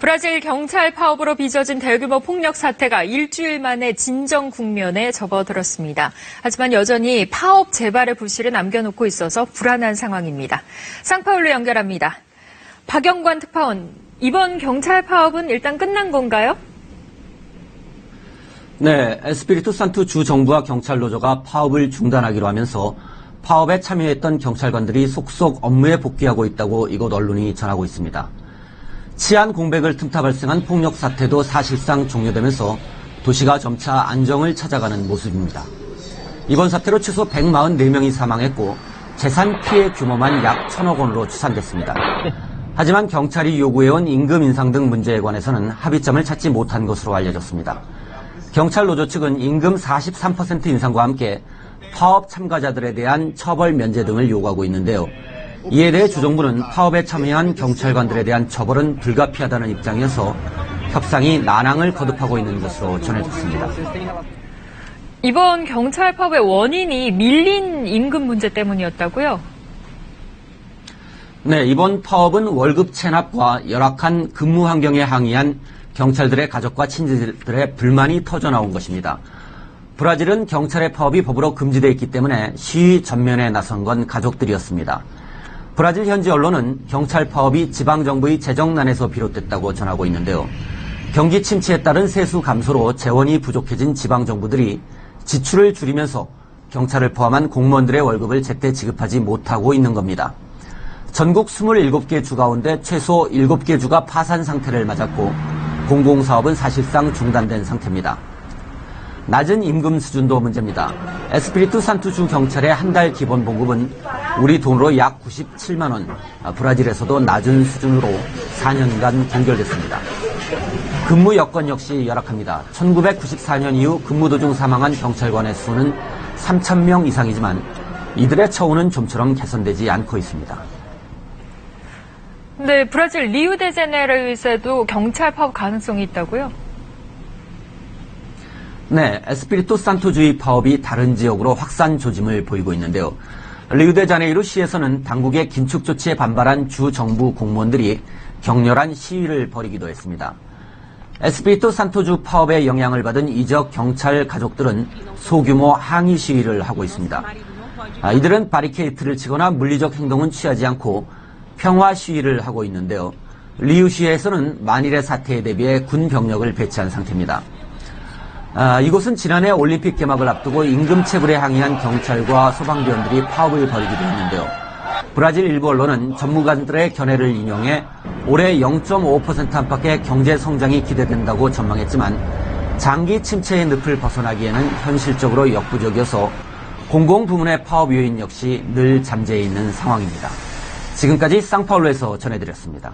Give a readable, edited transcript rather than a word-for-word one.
브라질 경찰 파업으로 빚어진 대규모 폭력 사태가 일주일 만에 진정 국면에 접어들었습니다. 하지만 여전히 파업 재발의 불씨를 남겨놓고 있어서 불안한 상황입니다. 상파울로 연결합니다. 박영관 특파원, 이번 경찰 파업은 일단 끝난 건가요? 네, 에스피리투 산투 주 정부와 경찰 노조가 파업을 중단하기로 하면서 파업에 참여했던 경찰관들이 속속 업무에 복귀하고 있다고 이곳 언론이 전하고 있습니다. 치안 공백을 틈타 발생한 폭력 사태도 사실상 종료되면서 도시가 점차 안정을 찾아가는 모습입니다. 이번 사태로 최소 144명이 사망했고 재산 피해 규모만 약 1,000억 원으로 추산됐습니다. 하지만 경찰이 요구해온 임금 인상 등 문제에 관해서는 합의점을 찾지 못한 것으로 알려졌습니다. 경찰 노조 측은 임금 43% 인상과 함께 파업 참가자들에 대한 처벌 면제 등을 요구하고 있는데요. 이에 대해 주정부는 파업에 참여한 경찰관들에 대한 처벌은 불가피하다는 입장이어서 협상이 난항을 거듭하고 있는 것으로 전해졌습니다. 이번 경찰 파업의 원인이 밀린 임금 문제 때문이었다고요? 네, 이번 파업은 월급 체납과 열악한 근무 환경에 항의한 경찰들의 가족과 친지들의 불만이 터져나온 것입니다. 브라질은 경찰의 파업이 법으로 금지되어 있기 때문에 시위 전면에 나선 건 가족들이었습니다. 브라질 현지 언론은 경찰 파업이 지방정부의 재정난에서 비롯됐다고 전하고 있는데요. 경기 침체에 따른 세수 감소로 재원이 부족해진 지방정부들이 지출을 줄이면서 경찰을 포함한 공무원들의 월급을 제때 지급하지 못하고 있는 겁니다. 전국 27개 주 가운데 최소 7개 주가 파산 상태를 맞았고 공공사업은 사실상 중단된 상태입니다. 낮은 임금 수준도 문제입니다. 에스피리투 산투 주 경찰의 한 달 기본 봉급은 우리 돈으로 약 97만 원, 브라질에서도 낮은 수준으로 4년간 동결됐습니다. 근무 여건 역시 열악합니다. 1994년 이후 근무 도중 사망한 경찰관의 수는 3,000명 이상이지만 이들의 처우는 좀처럼 개선되지 않고 있습니다. 네, 브라질 리우데제네이루에서도 경찰 파업 가능성이 있다고요? 네, 에스피리투 산투주의 파업이 다른 지역으로 확산 조짐을 보이고 있는데요. 리우데자네이루 시에서는 당국의 긴축 조치에 반발한 주 정부 공무원들이 격렬한 시위를 벌이기도 했습니다. 에스피리투 산투주 파업에 영향을 받은 이 지역 경찰 가족들은 소규모 항의 시위를 하고 있습니다. 이들은 바리케이트를 치거나 물리적 행동은 취하지 않고 평화 시위를 하고 있는데요. 리우시에서는 만일의 사태에 대비해 군 병력을 배치한 상태입니다. 이곳은 지난해 올림픽 개막을 앞두고 임금 체불에 항의한 경찰과 소방대원들이 파업을 벌이기도 했는데요. 브라질 일부 언론은 전문가들의 견해를 인용해 올해 0.5% 안팎의 경제 성장이 기대된다고 전망했지만 장기 침체의 늪을 벗어나기에는 현실적으로 역부족이어서 공공부문의 파업 요인 역시 늘 잠재해 있는 상황입니다. 지금까지 상파울로에서 전해드렸습니다.